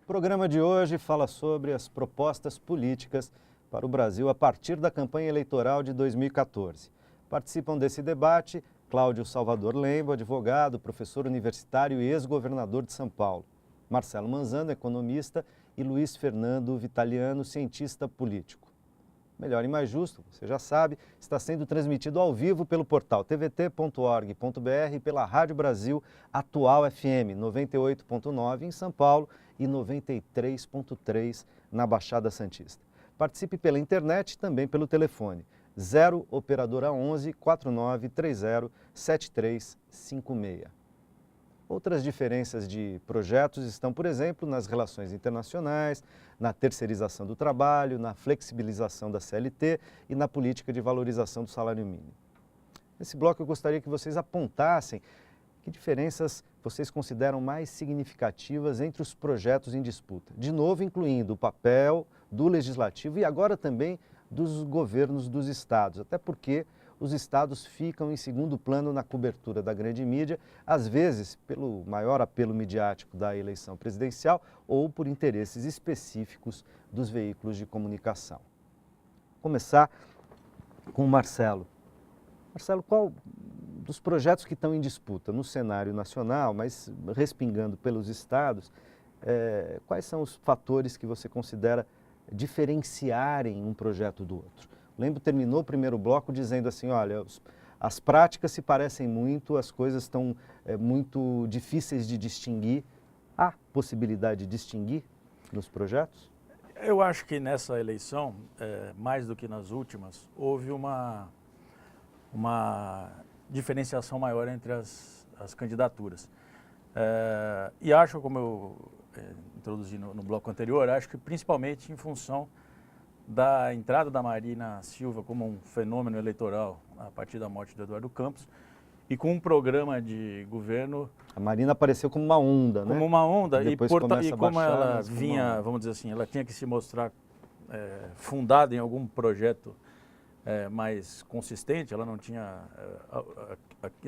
programa de hoje fala sobre as propostas políticas para o Brasil a partir da campanha eleitoral de 2014. Participam desse debate Cláudio Salvador Lembo, advogado, professor universitário e ex-governador de São Paulo, Marcelo Manzano, economista, e Luiz Fernando Vitaliano, cientista político. Melhor e Mais Justo, você já sabe, está sendo transmitido ao vivo pelo portal tvt.org.br e pela Rádio Brasil Atual FM 98.9 em São Paulo e 93.3 na Baixada Santista. Participe pela internet e também pelo telefone 0 operadora 11 4930 7356. Outras diferenças de projetos estão, por exemplo, nas relações internacionais, na terceirização do trabalho, na flexibilização da CLT e na política de valorização do salário mínimo. Nesse bloco eu gostaria que vocês apontassem que diferenças vocês consideram mais significativas entre os projetos em disputa. De novo, incluindo o papel do Legislativo e agora também dos governos dos estados, até porque os estados ficam em segundo plano na cobertura da grande mídia, às vezes pelo maior apelo midiático da eleição presidencial ou por interesses específicos dos veículos de comunicação. Vou começar com o Marcelo. Marcelo, qual dos projetos que estão em disputa no cenário nacional, mas respingando pelos estados, quais são os fatores que você considera diferenciarem um projeto do outro? Lembo terminou o primeiro bloco dizendo assim, olha, as práticas se parecem muito, as coisas estão muito difíceis de distinguir. Há possibilidade de distinguir nos projetos? Eu acho que nessa eleição, mais do que nas últimas, houve uma diferenciação maior entre as candidaturas. E acho, como eu introduzi no bloco anterior, acho que principalmente em função da entrada da Marina Silva como um fenômeno eleitoral a partir da morte do Eduardo Campos e com um programa de governo... A Marina apareceu como uma onda, né? Como uma onda e como ela vinha, vamos dizer assim, ela tinha que se mostrar fundada em algum projeto mais consistente, ela não tinha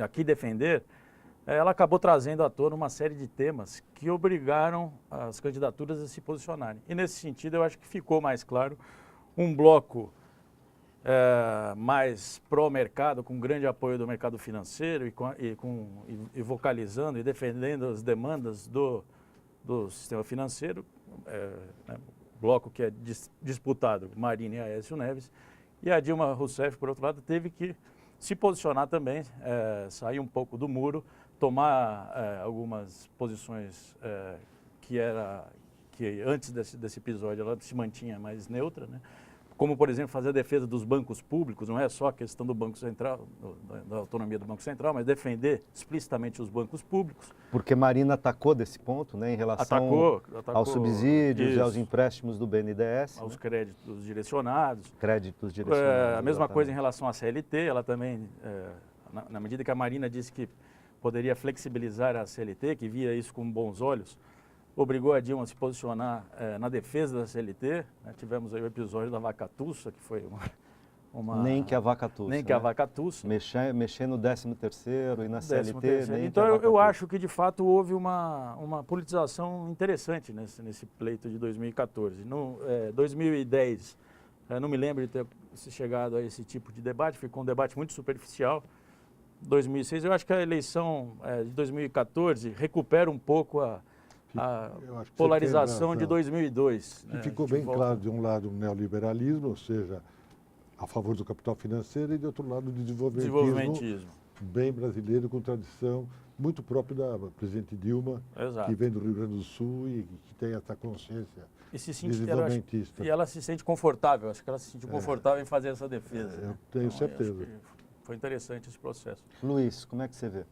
a que defender, ela acabou trazendo à tona uma série de temas que obrigaram as candidaturas a se posicionarem. E nesse sentido eu acho que ficou mais claro um bloco mais pró-mercado, com grande apoio do mercado financeiro e vocalizando e defendendo as demandas do sistema financeiro, bloco que é disputado, Marina e Aécio Neves, e a Dilma Rousseff, por outro lado, teve que se posicionar também, sair um pouco do muro, tomar algumas posições que antes desse episódio ela se mantinha mais neutra, né? Como, por exemplo, fazer a defesa dos bancos públicos, não é só a questão do Banco Central, da autonomia do Banco Central, mas defender explicitamente os bancos públicos. Porque Marina atacou desse ponto, né, em relação aos subsídios e aos empréstimos do BNDES. Aos créditos direcionados. Créditos direcionados. A mesma coisa em relação à CLT, ela também, na medida que a Marina disse que poderia flexibilizar a CLT, que via isso com bons olhos, obrigou a Dilma a se posicionar na defesa da CLT. Né? Tivemos aí o episódio da vaca tussa, que foi uma... Nem que a vaca tussa. Nem que a vaca tussa. Mexer no 13º e na CLT. Então eu acho que de fato houve uma politização interessante nesse pleito de 2014. No 2010, não me lembro de ter chegado a esse tipo de debate, ficou um debate muito superficial. 2006, eu acho que a eleição de 2014 recupera um pouco a polarização de 2002. E ficou bem claro, de um lado, o neoliberalismo, ou seja, a favor do capital financeiro, e de outro lado, o desenvolvimentismo bem brasileiro, com tradição muito própria da presidente Dilma, Exato. Que vem do Rio Grande do Sul e que tem essa consciência desenvolvimentista. E ela se sente confortável, acho que ela se sentiu confortável em fazer essa defesa. Eu tenho certeza. Foi interessante esse processo. Luiz, como é que você vê?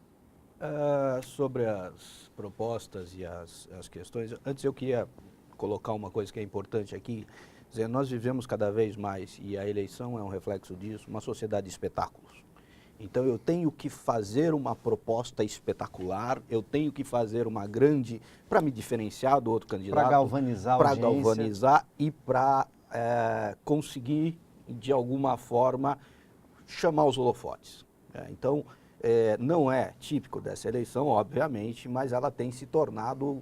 Sobre as propostas e as questões, antes eu queria colocar uma coisa que é importante aqui, dizer, nós vivemos cada vez mais, e a eleição é um reflexo disso, uma sociedade de espetáculos. Então eu tenho que fazer uma proposta espetacular, eu tenho que fazer uma grande, para me diferenciar do outro candidato. Para galvanizar a audiência. Para galvanizar e para conseguir, de alguma forma, chamar os holofotes. Então, não é típico dessa eleição, obviamente, mas ela tem se tornado,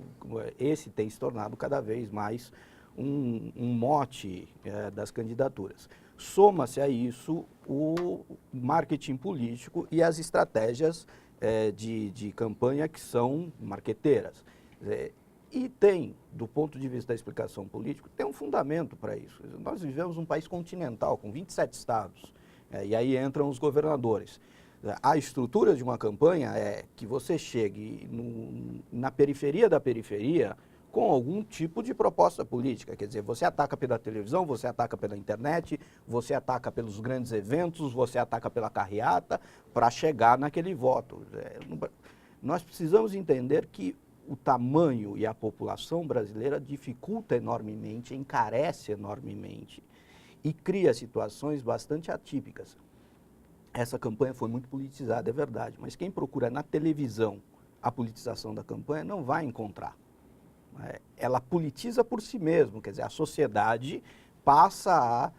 esse tem se tornado cada vez mais um mote das candidaturas. Soma-se a isso o marketing político e as estratégias de campanha que são marqueteiras. E tem, do ponto de vista da explicação política, tem um fundamento para isso. Nós vivemos um país continental, com 27 estados, e aí entram os governadores. A estrutura de uma campanha é que você chegue na periferia da periferia com algum tipo de proposta política. Quer dizer, você ataca pela televisão, você ataca pela internet, você ataca pelos grandes eventos, você ataca pela carreata para chegar naquele voto. Nós precisamos entender que o tamanho e a população brasileira dificulta enormemente, encarece enormemente e cria situações bastante atípicas. Essa campanha foi muito politizada, é verdade, mas quem procura na televisão a politização da campanha não vai encontrar. Ela politiza por si mesma, quer dizer, a sociedade passa a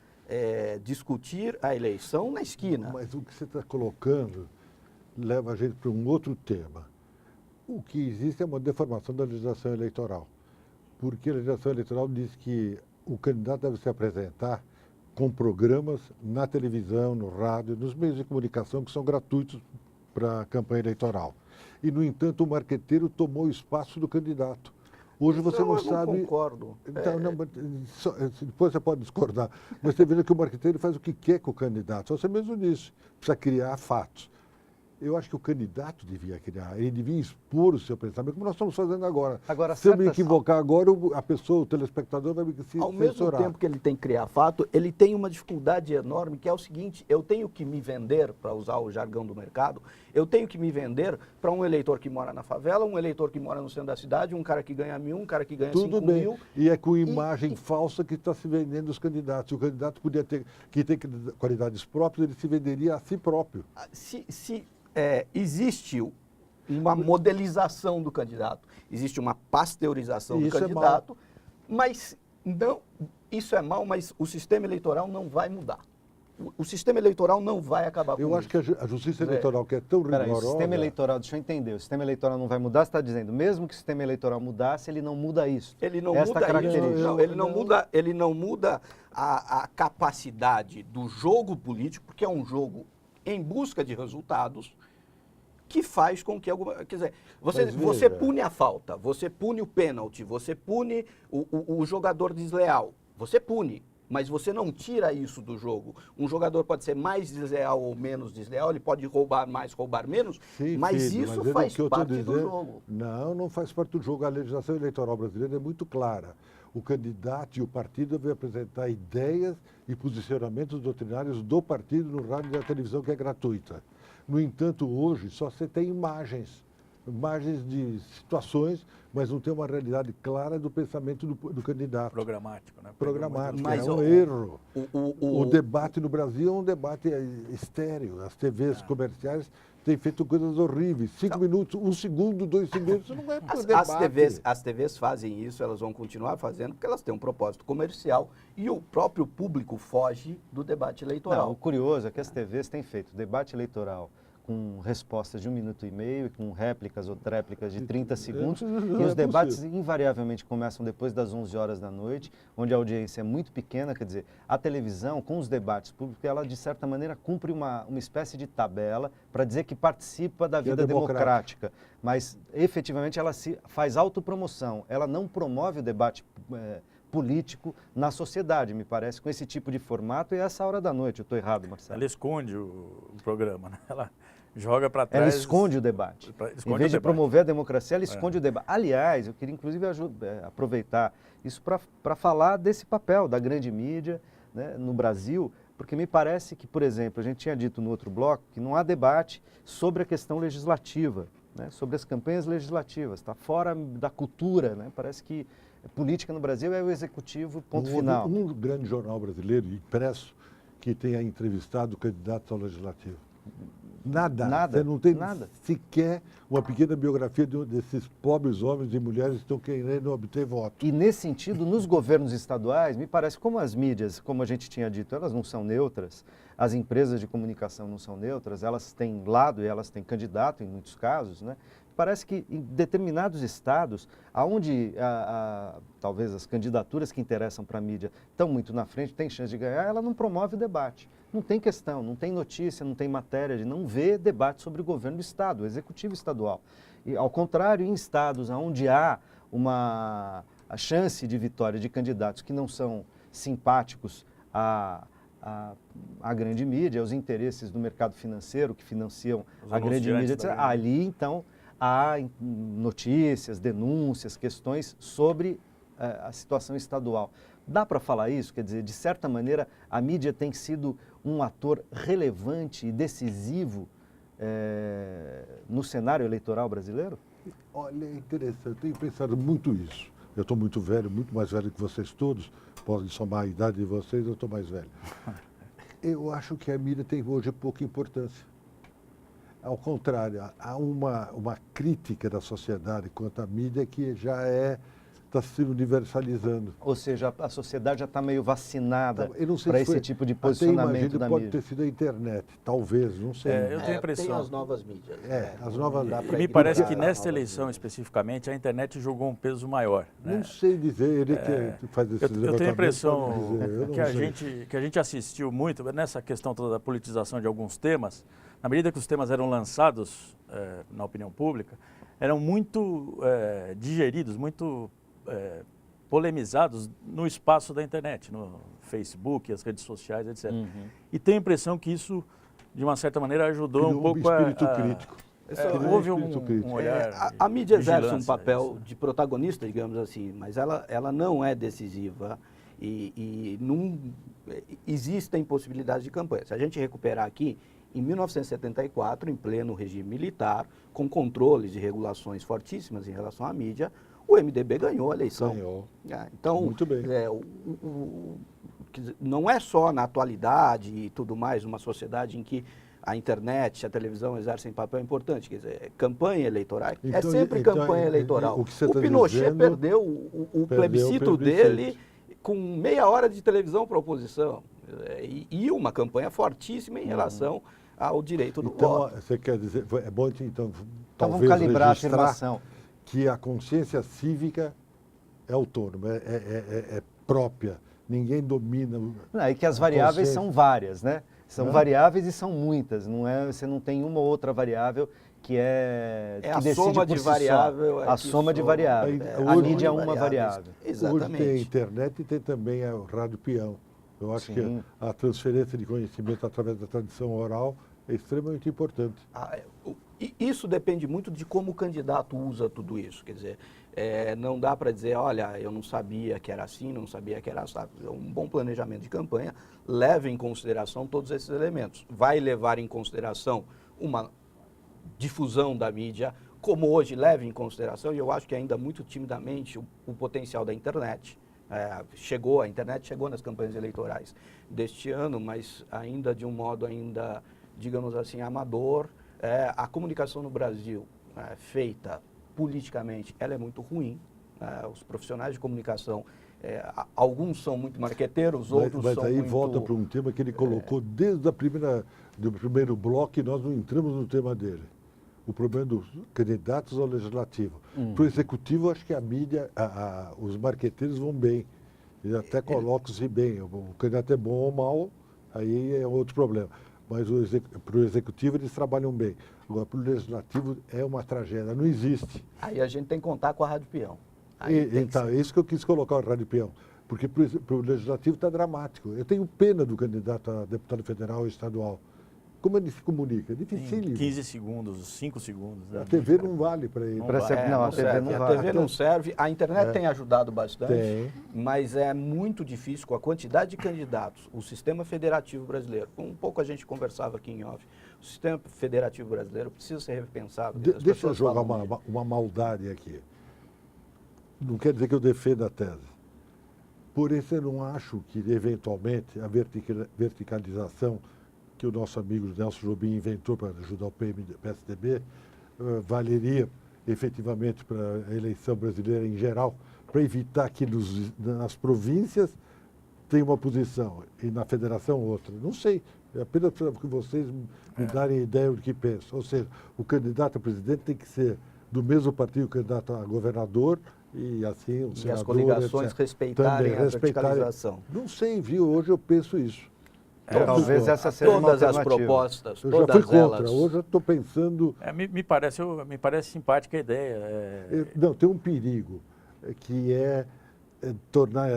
discutir a eleição na esquina. Mas o que você está colocando leva a gente para um outro tema. O que existe é uma deformação da legislação eleitoral, porque a legislação eleitoral diz que o candidato deve se apresentar com programas na televisão, no rádio, nos meios de comunicação que são gratuitos para a campanha eleitoral. E, no entanto, o marqueteiro tomou o espaço do candidato. Hoje você não sabe... Eu concordo. Então, não, depois você pode discordar, mas você vê que o marqueteiro faz o que quer com o candidato. Você mesmo disse, precisa criar fatos. Eu acho que o candidato devia criar, ele devia expor o seu pensamento, como nós estamos fazendo agora. Se eu me equivocar agora, a pessoa, o telespectador, vai me censurar. Ao mesmo tempo que ele tem que criar fato, ele tem uma dificuldade enorme, que é o seguinte: eu tenho que me vender, para usar o jargão do mercado, eu tenho que me vender para um eleitor que mora na favela, um eleitor que mora no centro da cidade, um cara que ganha 1.000, um cara que ganha 5.000. Tudo bem, e é com imagem falsa que está se vendendo os candidatos. O candidato podia ter, que tem qualidades próprias, ele se venderia a si próprio. Existe uma modelização do candidato, existe uma pasteurização do candidato, mas não, isso é mal, mas o sistema eleitoral não vai mudar. O sistema eleitoral não vai acabar com isso. Eu acho que a justiça eleitoral, que é tão rigorosa... O sistema eleitoral, deixa eu entender, o sistema eleitoral não vai mudar, você está dizendo, mesmo que o sistema eleitoral mudasse, ele não muda isso. Ele não muda isso, ele não muda a capacidade do jogo político, porque é um jogo em busca de resultados, que faz com que alguma... Quer dizer, você pune a falta, você pune o pênalti, você pune o jogador desleal, você pune, mas você não tira isso do jogo. Um jogador pode ser mais desleal ou menos desleal, ele pode roubar mais, roubar menos, sim, mas isso faz parte do jogo. Não faz parte do jogo. A legislação eleitoral brasileira é muito clara. O candidato e o partido devem apresentar ideias e posicionamentos doutrinários do partido no rádio e na televisão, que é gratuita. No entanto, hoje só você tem imagens de situações, mas não tem uma realidade clara do pensamento do candidato. Programático, né? Programático, mas é um erro. O debate no Brasil é um debate estéril. As TVs comerciais têm feito coisas horríveis. 5 minutos, 1 segundo, 2 segundos, isso não é debate. As TVs fazem isso, elas vão continuar fazendo, porque elas têm um propósito comercial e o próprio público foge do debate eleitoral. Não, o curioso é que as TVs têm feito debate eleitoral com respostas de 1 minuto e meio e com réplicas ou tréplicas de 30 segundos. E os debates invariavelmente começam depois das 11 horas da noite, onde a audiência é muito pequena. Quer dizer, a televisão, com os debates públicos, ela de certa maneira cumpre uma espécie de tabela para dizer que participa da vida democrática. Mas efetivamente ela se faz autopromoção, ela não promove o debate político na sociedade, me parece, com esse tipo de formato e essa hora da noite. Eu estou errado, Marcelo? Ela esconde o programa, né? Ela joga para trás... Ela esconde o debate. Em vez de promover a democracia, ela esconde o debate. Aliás, eu queria inclusive aproveitar isso para falar desse papel da grande mídia, né, no Brasil, porque me parece que, por exemplo, a gente tinha dito no outro bloco que não há debate sobre a questão legislativa, né, sobre as campanhas legislativas, está fora da cultura, né? Parece que política no Brasil é o executivo, ponto final. Um grande jornal brasileiro, impresso, que tenha entrevistado candidatos ao legislativo. Nada. Nada. Você não tem nada. sequer uma pequena biografia desses pobres homens e mulheres que estão querendo obter voto. E nesse sentido, nos governos estaduais, me parece como as mídias, como a gente tinha dito, elas não são neutras, as empresas de comunicação não são neutras, elas têm lado e elas têm candidato em muitos casos, né? Parece que em determinados estados, onde talvez as candidaturas que interessam para a mídia estão muito na frente, tem chance de ganhar, ela não promove o debate. Não tem questão, não tem notícia, não tem matéria, de não ver debate sobre o governo do estado, o executivo estadual. E, ao contrário, em estados onde há a chance de vitória de candidatos que não são simpáticos à grande mídia, aos interesses do mercado financeiro que financiam a grande mídia, etc. Ali, então, há notícias, denúncias, questões sobre a situação estadual. Dá para falar isso? Quer dizer, de certa maneira, a mídia tem sido um ator relevante e decisivo no cenário eleitoral brasileiro? Olha, é interessante, eu tenho pensado muito isso. Eu estou muito velho, muito mais velho que vocês todos, podem somar a idade de vocês, eu estou mais velho. Eu acho que a mídia tem hoje pouca importância. Ao contrário, há uma crítica da sociedade quanto à mídia que já está se universalizando. Ou seja, a sociedade já está meio vacinada para para esse tipo de posicionamento da mídia. Pode ter sido a internet, talvez, não sei. Eu tenho a impressão. Tem as novas mídias. As novas. Me parece que nesta eleição especificamente a internet jogou um peso maior. Não sei dizer, ele que faz esse Eu tenho a impressão dizer, que a gente assistiu muito nessa questão toda da politização de alguns temas. Na medida que os temas eram lançados na opinião pública, eram muito digeridos, muito polemizados no espaço da internet, no Facebook, as redes sociais, etc. Uhum. E tenho a impressão que isso, de uma certa maneira, ajudou um pouco espírito crítico. Houve um olhar. A mídia exerce um papel de protagonista, digamos assim, mas ela não é decisiva e não existem possibilidades de campanha. Se a gente recuperar aqui, em 1974, em pleno regime militar, com controles e regulações fortíssimas em relação à mídia, o MDB ganhou a eleição. Ganhou. Então, muito bem. Não é só na atualidade e tudo mais, uma sociedade em que a internet, a televisão exercem papel importante. Quer dizer, campanha eleitoral é sempre campanha eleitoral. O Pinochet perdeu o plebiscito dele com meia hora de televisão para a oposição. E uma campanha fortíssima em relação ao direito do voto. Você quer dizer, é bom então Vamos calibrar a afirmação. Que a consciência cívica é autônoma, é própria, ninguém domina. E que as variáveis são várias, né? São variáveis e são muitas, você não tem uma ou outra variável que que a decide soma por de si variável. só. A soma de variáveis. A mídia é uma variável. Exatamente. Hoje tem a internet e tem também o rádio peão. Eu acho que a transferência de conhecimento através da tradição oral é extremamente importante. Isso depende muito de como o candidato usa tudo isso. Quer dizer, não dá para dizer, olha, eu não sabia que era assim, não sabia que era assim. Um bom planejamento de campanha leva em consideração todos esses elementos. Vai levar em consideração uma difusão da mídia, como hoje leva em consideração, e eu acho que ainda muito timidamente, o potencial da internet. A internet chegou nas campanhas eleitorais deste ano, mas ainda de um modo digamos assim, amador. A comunicação no Brasil, feita politicamente, ela é muito ruim. Os profissionais de comunicação, alguns são muito marqueteiros, outros são aí muito... volta para um tema que ele colocou desde do primeiro bloco e nós não entramos no tema dele. O problema dos candidatos ao legislativo. Para o executivo, acho que a mídia, os marqueteiros vão bem. Eles até colocam-se bem. O candidato é bom ou mal, aí é outro problema. Mas para o executivo eles trabalham bem. Agora, para o legislativo é uma tragédia, não existe. Aí a gente tem que contar com a Rádio Peão. Então, é isso que eu quis colocar o Rádio Peão. Porque para o legislativo está dramático. Eu tenho pena do candidato a deputado federal e estadual. Como ele se comunica? É dificílimo. 15 segundos, 5 segundos. Né? A TV não vale para ele. A TV não vale. A TV não serve. A internet tem ajudado bastante, Tem. mas é muito difícil com a quantidade de candidatos. O sistema federativo brasileiro, um pouco a gente conversava aqui em off, o sistema federativo brasileiro precisa ser repensado. Deixa eu jogar uma maldade aqui. Não quer dizer que eu defenda a tese. Por isso eu não acho que, eventualmente, a verticalização que o nosso amigo Nelson Jobim inventou para ajudar o PSDB, valeria efetivamente para a eleição brasileira em geral, para evitar que nas províncias tenha uma posição e na federação outra. Não sei, é apenas para que vocês me darem ideia do que pensam. Ou seja, o candidato a presidente tem que ser do mesmo partido que o candidato a governador e assim o senador, e as coligações etc. respeitarem Também a verticalização. Não sei, viu? Hoje eu penso isso. Talvez essa seja uma Todas as alternativa. propostas, Eu já fui todas contra, elas... hoje eu estou pensando... Me parece simpática a ideia. Não, tem um perigo, que é tornar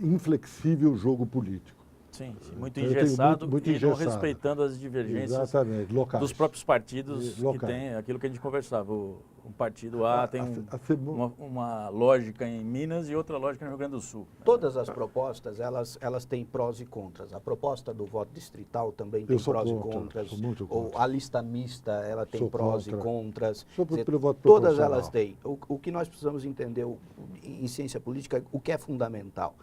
inflexível o jogo político. Sim, muito Eu tenho engessado muito e não engessado. respeitando as divergências Exatamente, locais. dos próprios partidos que locais. tem aquilo que a gente conversava. Um partido A tem a uma lógica em Minas e outra lógica no Rio Grande do Sul. Todas as propostas, elas têm prós e contras. A proposta do voto distrital também tem prós e contras. Sou muito Ou contra. a lista mista, ela tem Sou prós contra. e contras. Sou Quer dizer, pelo voto todas proporcional. elas têm. O que nós precisamos entender em ciência política, o que é fundamental.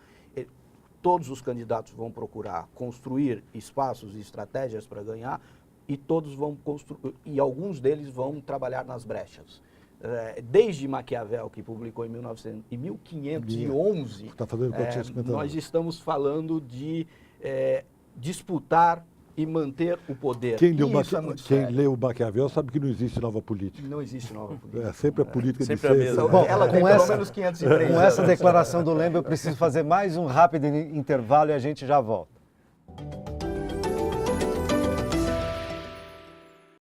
Todos os candidatos vão procurar construir espaços e estratégias para ganhar e todos vão construir, e alguns deles vão trabalhar nas brechas. Desde Maquiavel, que publicou em 1511, Está fazendo 450 nós anos. estamos falando de disputar e manter o poder. Quem leu o Maquiavel sabe que não existe nova política. Não existe nova política. É sempre a política Sempre de a sempre. mesma. Bom, Ela tem com pelo essa- menos 503 Com essa anos. declaração do Lembo, eu preciso fazer mais um rápido intervalo e a gente já volta.